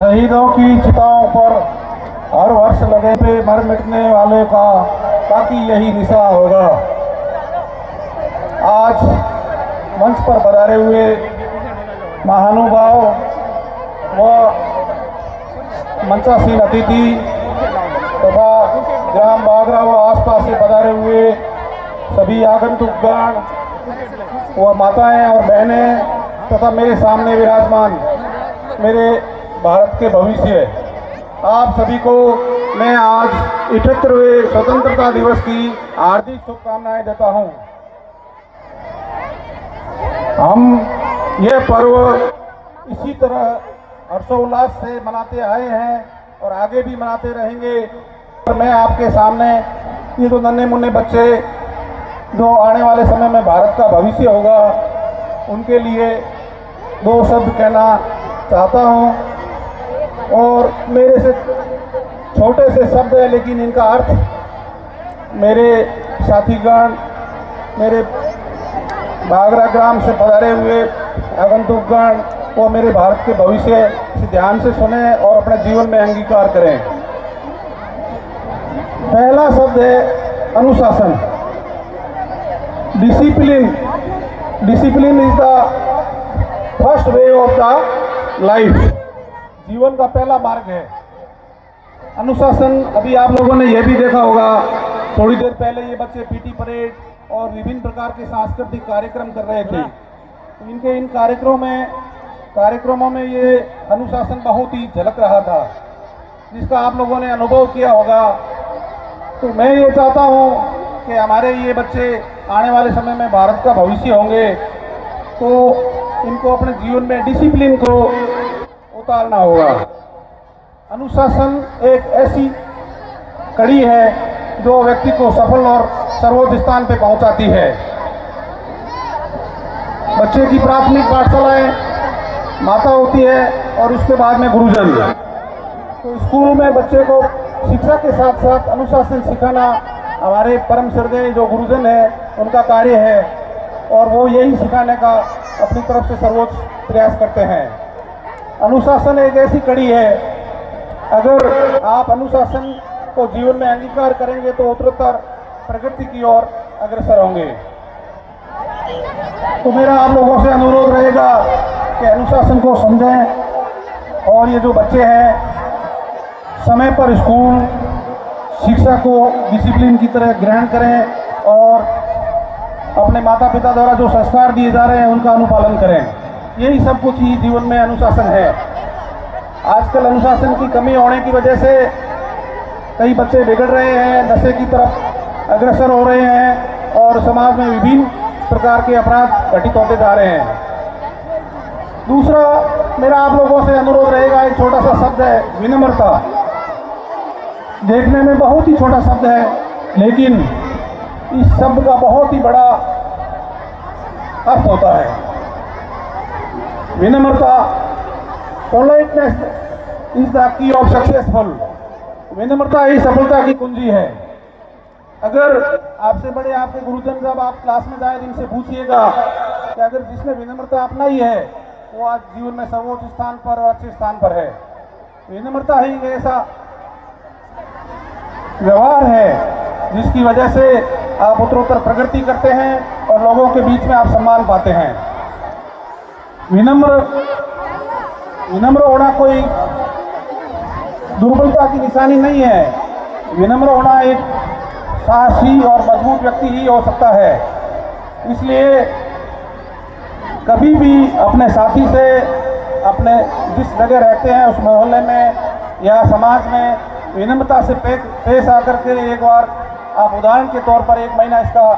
शहीदों की चिताओं पर हर वर्ष लगे पे मर मिटने वाले का ताकि यही निशा होगा। आज मंच पर पधारे हुए महानुभाव व मंचासीन अतिथि तथा ग्राम बागरा व आसपास से पधारे हुए सभी आगंतुकगण व माताएं और बहनें तथा मेरे सामने विराजमान मेरे भारत के भविष्य, आप सभी को मैं आज 78वें स्वतंत्रता दिवस की हार्दिक शुभकामनाएं देता हूं। हम यह पर्व इसी तरह हर्षोल्लास से मनाते आए हैं और आगे भी मनाते रहेंगे। और मैं आपके सामने ये जो नन्हे मुन्ने बच्चे जो आने वाले समय में भारत का भविष्य होगा, उनके लिए दो शब्द कहना चाहता हूं। और मेरे से छोटे से शब्द है, लेकिन इनका अर्थ मेरे साथीगण, मेरे बागरा ग्राम से पधारे हुए आगंतुकगण वो मेरे भारत के भविष्य से ध्यान से सुने और अपने जीवन में अंगीकार करें। पहला शब्द है अनुशासन। Discipline. Discipline is the first way of the life. जीवन का पहला मार्ग है अनुशासन। अभी आप लोगों ने यह भी देखा होगा, थोड़ी देर पहले ये बच्चे पीटी परेड और विभिन्न प्रकार के सांस्कृतिक कार्यक्रम कर रहे थे। तो इनके इन कार्यक्रमों में ये अनुशासन बहुत ही झलक रहा था, जिसका आप लोगों ने अनुभव किया होगा। तो मैं ये चाहता हूँ कि हमारे ये बच्चे आने वाले समय में भारत का भविष्य होंगे, तो इनको अपने जीवन में डिसिप्लिन को उतारना होगा। अनुशासन एक ऐसी कड़ी है जो व्यक्ति को सफल और सर्वोच्च स्थान पे पहुंचाती है। बच्चे की प्राथमिक पाठशालाएं माता होती है और उसके बाद में गुरुजन। तो स्कूल में बच्चे को शिक्षा के साथ साथ अनुशासन सिखाना हमारे परम श्रद्धेय जो गुरुजन है उनका कार्य है, और वो यही सिखाने का अपनी तरफ से सर्वोच्च प्रयास करते हैं। अनुशासन एक ऐसी कड़ी है, अगर आप अनुशासन को जीवन में अंगीकार करेंगे तो उत्तरोत्तर प्रगति की ओर अग्रसर होंगे। तो मेरा आप लोगों से अनुरोध रहेगा कि अनुशासन को समझें और ये जो बच्चे हैं समय पर स्कूल शिक्षा को डिसिप्लिन की तरह ग्रहण करें और अपने माता पिता द्वारा जो संस्कार दिए जा रहे हैं उनका अनुपालन करें। यही सब कुछ ही जीवन में अनुशासन है। आजकल अनुशासन की कमी होने की वजह से कई बच्चे बिगड़ रहे हैं, नशे की तरफ अग्रसर हो रहे हैं और समाज में विभिन्न प्रकार के अपराध घटित होते जा रहे हैं। दूसरा मेरा आप लोगों से अनुरोध रहेगा, एक छोटा सा शब्द है विनम्रता। देखने में बहुत ही छोटा शब्द है, लेकिन इस शब्द का बहुत ही बड़ा अर्थ होता है। विनम्रता, politeness is the key of successful. विनम्रता ही सफलता की कुंजी है। अगर आपसे बड़े आपके गुरुजन जब आप क्लास में जाए इनसे पूछिएगा कि अगर जिसने विनम्रता अपनाई है वो आज जीवन में सर्वोच्च स्थान पर और अच्छे स्थान पर है। विनम्रता ही ऐसा व्यवहार है जिसकी वजह से आप उत्तरोत्तर प्रगति करते हैं और लोगों के बीच में आप सम्मान पाते हैं। विनम्र होना कोई दुर्बलता की निशानी नहीं है। विनम्र होना एक साहसी और मजबूत व्यक्ति ही हो सकता है। इसलिए कभी भी अपने साथी से, अपने जिस जगह रहते हैं उस मोहल्ले में या समाज में विनम्रता से पेश आकर के एक बार आप उदाहरण के तौर पर 1 महीना इसका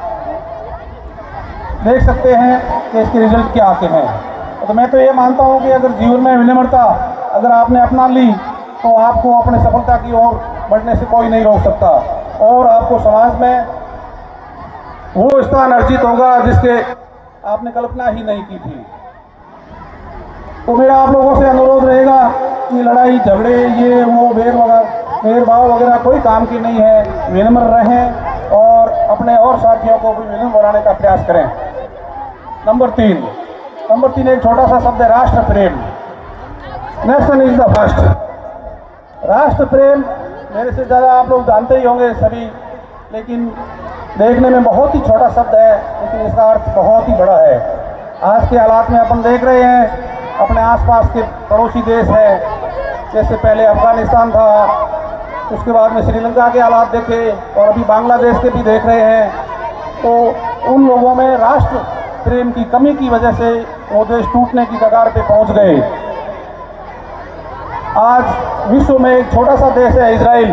देख सकते हैं कि इसके रिजल्ट क्या आते हैं। तो मैं तो ये मानता हूँ कि अगर जीवन में विनम्रता अगर आपने अपना ली तो आपको अपने सफलता की ओर बढ़ने से कोई नहीं रोक सकता और आपको समाज में वो स्थान अर्जित होगा जिसके आपने कल्पना ही नहीं की थी। तो मेरा आप लोगों से अनुरोध रहेगा कि लड़ाई झगड़े ये वो भेदभाव वगैरह कोई काम की नहीं है। विनम्र रहें और अपने और साथियों को भी विनम्र बनाने का प्रयास करें। नंबर 3 एक छोटा सा शब्द है राष्ट्र प्रेम। Nation is the first. राष्ट्र प्रेम मेरे से ज़्यादा आप लोग जानते ही होंगे सभी, लेकिन देखने में बहुत ही छोटा शब्द है, लेकिन इसका अर्थ बहुत ही बड़ा है। आज के हालात में अपन देख रहे हैं अपने आसपास के पड़ोसी देश हैं, जैसे पहले अफगानिस्तान था, उसके बाद में श्रीलंका के हालात देखे और अभी बांग्लादेश के भी देख रहे हैं। तो उन लोगों में राष्ट्र प्रेम की कमी की वजह से वो देश टूटने की कगार पे पहुंच गए। आज विश्व में एक छोटा सा देश है इजराइल,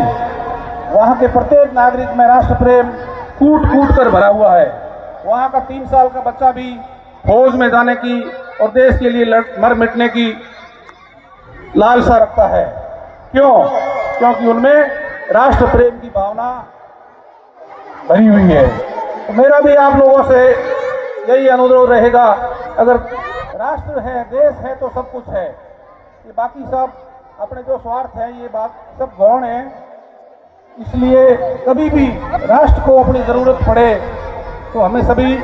वहाँ के प्रत्येक नागरिक में राष्ट्र प्रेम कूट कूट कर भरा हुआ है। वहाँ का 3 साल का बच्चा भी फौज में जाने की और देश के लिए मर मिटने की लालसा रखता है। क्यों? क्योंकि उनमें राष्ट्र प्रेम की भावना भरी हुई है। तो मेरा भी आप लोगों से यही अनुरोध रहेगा, अगर राष्ट्र है, देश है तो सब कुछ है। ये बाकी सब अपने जो स्वार्थ है, ये बात सब गौण है। इसलिए कभी भी राष्ट्र को अपनी ज़रूरत पड़े तो हमें सभी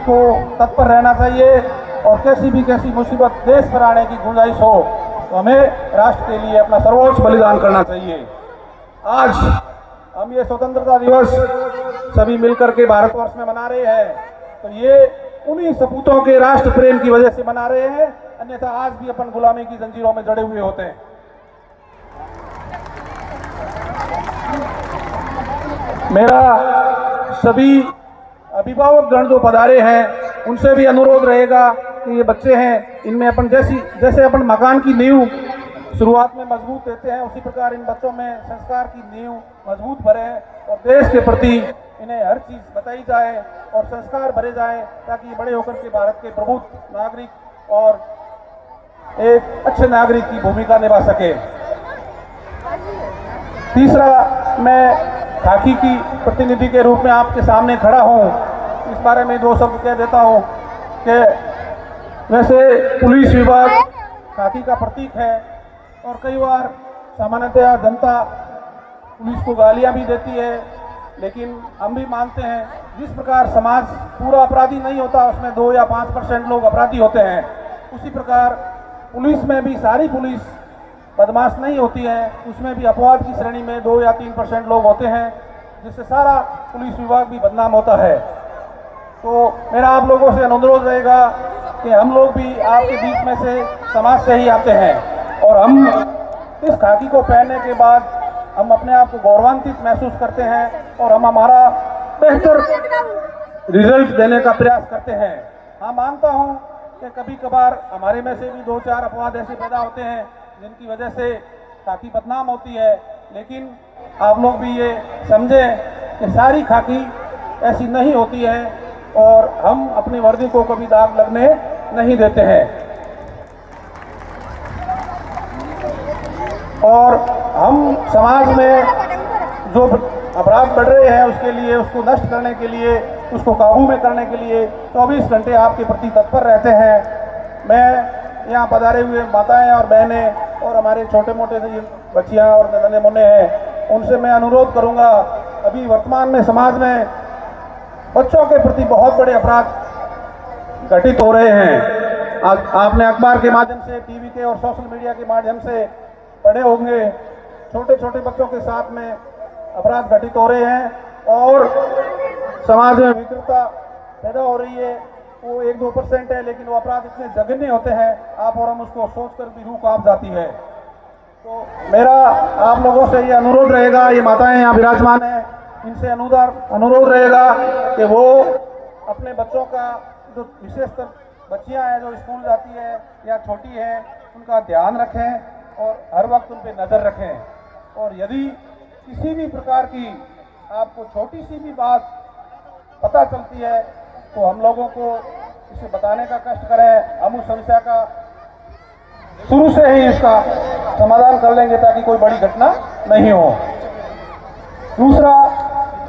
को तत्पर रहना चाहिए, और कैसी मुसीबत देश पर आने की गुंजाइश हो तो हमें राष्ट्र के लिए अपना सर्वोच्च बलिदान करना चाहिए। आज हम ये स्वतंत्रता दिवस सभी मिलकर के भारतवर्ष में मना रहे हैं, तो ये उन्हीं सपूतों के राष्ट्र प्रेम की वजह से मना रहे हैं, अन्यथा आज भी अपन गुलामी की जंजीरों में जड़े हुए होते हैं। मेरा सभी अभिभावक गण जो पधारे हैं उनसे भी अनुरोध रहेगा कि ये बच्चे हैं, इनमें अपन जैसे अपन मकान की नींव शुरुआत में मजबूत देते हैं, उसी प्रकार इन बच्चों में संस्कार की नींव मजबूत भरे और देश के प्रति इन्हें हर चीज़ बताई जाए और संस्कार भरे जाए, ताकि ये बड़े होकर के भारत के प्रबुद्ध नागरिक और एक अच्छे नागरिक की भूमिका निभा सके। तीसरा, मैं खाकी की प्रतिनिधि के रूप में आपके सामने खड़ा हूँ, इस बारे में 2 शब्द कह देता हूँ कि वैसे पुलिस विभाग खाकी का प्रतीक है और कई बार सामान्यतः जनता पुलिस को गालियाँ भी देती है, लेकिन हम भी मानते हैं जिस प्रकार समाज पूरा अपराधी नहीं होता, उसमें 2 या 5% लोग अपराधी होते हैं, उसी प्रकार पुलिस में भी सारी पुलिस बदमाश नहीं होती है, उसमें भी अपवाद की श्रेणी में 2 या 3% लोग होते हैं, जिससे सारा पुलिस विभाग भी बदनाम होता है। तो मेरा आप लोगों से अनुरोध रहेगा कि हम लोग भी आपके बीच में से समाज से ही आते हैं, और हम इस खाकी को पहनने के बाद हम अपने आप को गौरवान्वित महसूस करते हैं और हम हमारा बेहतर रिजल्ट देने का प्रयास करते हैं। हाँ, मानता हूँ कि कभी कभार हमारे में से भी 2-4 अपवाद ऐसे पैदा होते हैं जिनकी वजह से खाकी बदनाम होती है, लेकिन आप लोग भी ये समझें कि सारी खाकी ऐसी नहीं होती है और हम अपनी वर्दी को कभी दाग लगने नहीं देते हैं। और हम समाज में जो अपराध बढ़ रहे हैं उसके लिए, उसको नष्ट करने के लिए, उसको काबू में करने के लिए 24 घंटे आपके प्रति तत्पर रहते हैं। मैं यहाँ पधारे हुए माताएं और बहनें और हमारे छोटे मोटे बच्चियाँ और नन्हे मुन्ने हैं, उनसे मैं अनुरोध करूँगा, अभी वर्तमान में समाज में बच्चों के प्रति बहुत बड़े अपराध घटित हो रहे हैं। आपने अखबार के माध्यम से, टीवी के और सोशल मीडिया के माध्यम से पढ़े होंगे, छोटे छोटे बच्चों के साथ में अपराध घटित हो रहे हैं और समाज में विकृतता पैदा हो रही है। वो 1-2% है, लेकिन वो अपराध इतने जघन्य होते हैं, आप और हम उसको सोचकर भी रूह कांप जाती है। तो मेरा आप लोगों से ये अनुरोध रहेगा, ये माताएं यहाँ विराजमान हैं, इनसे अनुरोध रहेगा कि वो अपने बच्चों का, जो विशेषकर बच्चियाँ हैं जो स्कूल जाती है या छोटी हैं, उनका ध्यान रखें और हर वक्त उन पर नज़र रखें। और यदि किसी भी प्रकार की आपको छोटी सी भी बात पता चलती है तो हम लोगों को इसे बताने का कष्ट करें। हम उस समस्या का शुरू से ही इसका समाधान कर लेंगे ताकि कोई बड़ी घटना नहीं हो। दूसरा,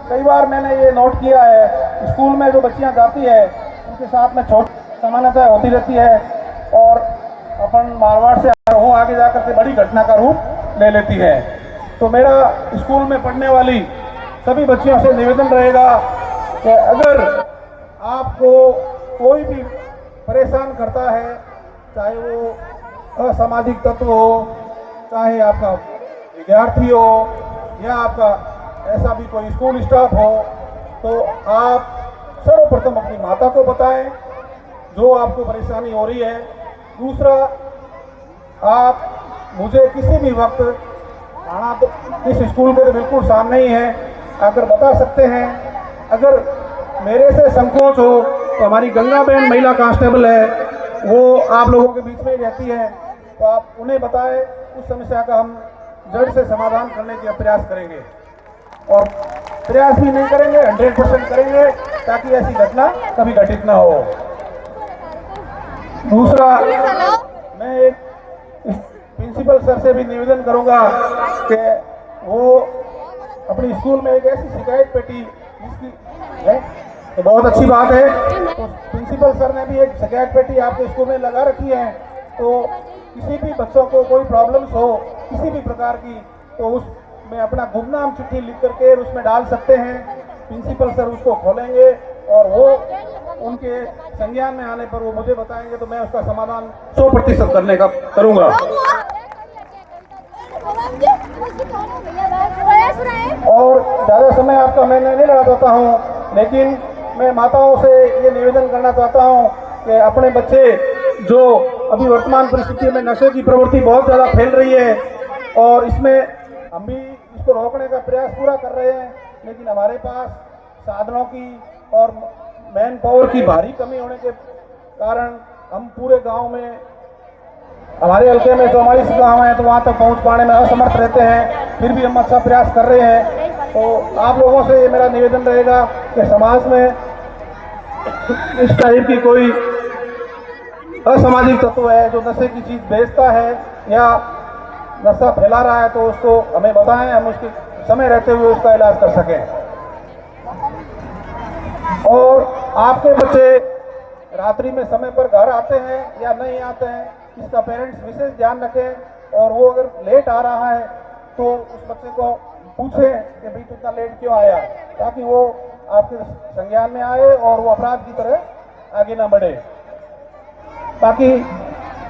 कई बार मैंने ये नोट किया है, स्कूल में जो बच्चियां जाती है उनके साथ में छोटी समानता होती रहती है और अपन मारवाड़ से वो आगे जाकर के बड़ी घटना का रूप ले लेती है। तो मेरा स्कूल में पढ़ने वाली सभी बच्चियों से निवेदन रहेगा कि अगर आपको कोई भी परेशान करता है, चाहे वो असामाजिक तत्व हो, चाहे आपका विद्यार्थी हो या आपका ऐसा भी कोई स्कूल स्टाफ हो, तो आप सर्वप्रथम अपनी माता को बताएं जो आपको परेशानी हो रही है। दूसरा, आप मुझे किसी भी वक्त आना तो इस स्कूल के बिल्कुल सामने ही है, अगर बता सकते हैं। अगर मेरे से संकोच हो तो हमारी गंगा बहन महिला कांस्टेबल है, वो आप लोगों के बीच में ही रहती है, तो आप उन्हें बताएं। उस समस्या का हम जड़ से समाधान करने का प्रयास करेंगे और प्रयास भी नहीं करेंगे, 100% करेंगे ताकि ऐसी घटना कभी घटित ना हो। दूसरा, मैं एक प्रिंसिपल सर से भी निवेदन करूंगा कि वो अपनी स्कूल में एक ऐसी शिकायत पेटी जिसकी है तो बहुत अच्छी बात है, तो प्रिंसिपल सर ने भी एक शिकायत पेटी आपके स्कूल में लगा रखी है, तो किसी भी बच्चों को कोई प्रॉब्लम्स हो किसी भी प्रकार की, तो उसमें अपना गुमनाम चिट्ठी लिख करके उसमें डाल सकते हैं। प्रिंसिपल सर उसको खोलेंगे और वो उनके संज्ञान में आने पर वो मुझे बताएंगे, तो मैं उसका समाधान 100% करने का करूंगा। और ज़्यादा समय आपका मैं नहीं लेना चाहता हूँ, लेकिन मैं माताओं से ये निवेदन करना चाहता हूँ कि अपने बच्चे जो अभी वर्तमान परिस्थिति में नशे की प्रवृत्ति बहुत ज़्यादा फैल रही है और इसमें हम भी इसको रोकने का प्रयास पूरा कर रहे हैं, लेकिन हमारे पास साधनों की और मैन पावर की भारी कमी होने के कारण हम पूरे गांव में, हमारे हल्के में 44 गाँव हैं, तो वहाँ तक पहुँच पाने में असमर्थ रहते हैं। फिर भी हम अच्छा प्रयास कर रहे हैं। तो आप लोगों से ये मेरा निवेदन रहेगा कि समाज में इस टाइप की कोई असामाजिक तत्व है जो नशे की चीज़ बेचता है या नशा फैला रहा है, तो उसको हमें बताएं, हम उसके समय रहते हुए उसका इलाज कर सकें। और आपके बच्चे रात्रि में समय पर घर आते हैं या नहीं आते हैं, इसका पेरेंट्स विशेष ध्यान रखें। और वो अगर लेट आ रहा है तो उस बच्चे को पूछें कि भाई तू इतना लेट क्यों आया, ताकि वो आपके संज्ञान में आए और वो अपराध की तरह आगे ना बढ़े। बाकी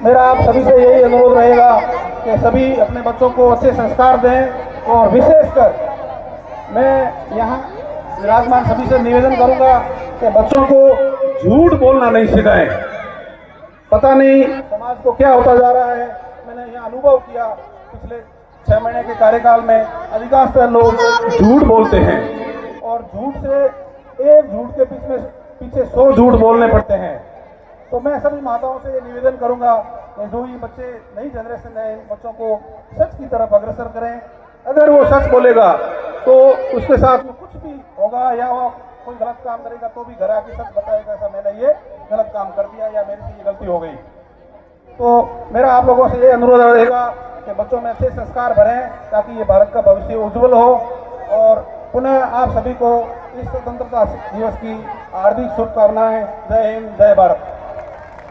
मेरा आप सभी से यही अनुरोध रहेगा कि सभी अपने बच्चों को अच्छे संस्कार दें और विशेषकर मैं यहाँ विराजमान सभी से निवेदन करूंगा कि बच्चों को झूठ बोलना नहीं सिखाएं। पता नहीं समाज को क्या होता जा रहा है, मैंने यहाँ अनुभव किया पिछले 6 महीने के कार्यकाल में, अधिकांशतः लोग झूठ बोलते हैं और झूठ से एक झूठ के पीछे 100 झूठ बोलने पड़ते हैं। तो मैं सभी माताओं से ये निवेदन करूंगा कि जो ये बच्चे नई जनरेशन है, इन बच्चों को सच की तरफ अग्रसर करें। अगर वो सच बोलेगा तो उसके साथ में कुछ भी होगा या वो कोई गलत काम करेगा तो भी घर आके सच बताएगा, ऐसा मैंने ये गलत काम कर दिया या मेरे से ये गलती हो गई। तो मेरा आप लोगों से ये अनुरोध रहेगा कि बच्चों में अच्छे संस्कार भरें ताकि ये भारत का भविष्य उज्जवल हो। और पुनः आप सभी को इस स्वतंत्रता दिवस की हार्दिक शुभकामनाएं। जय हिंद, जय भारत।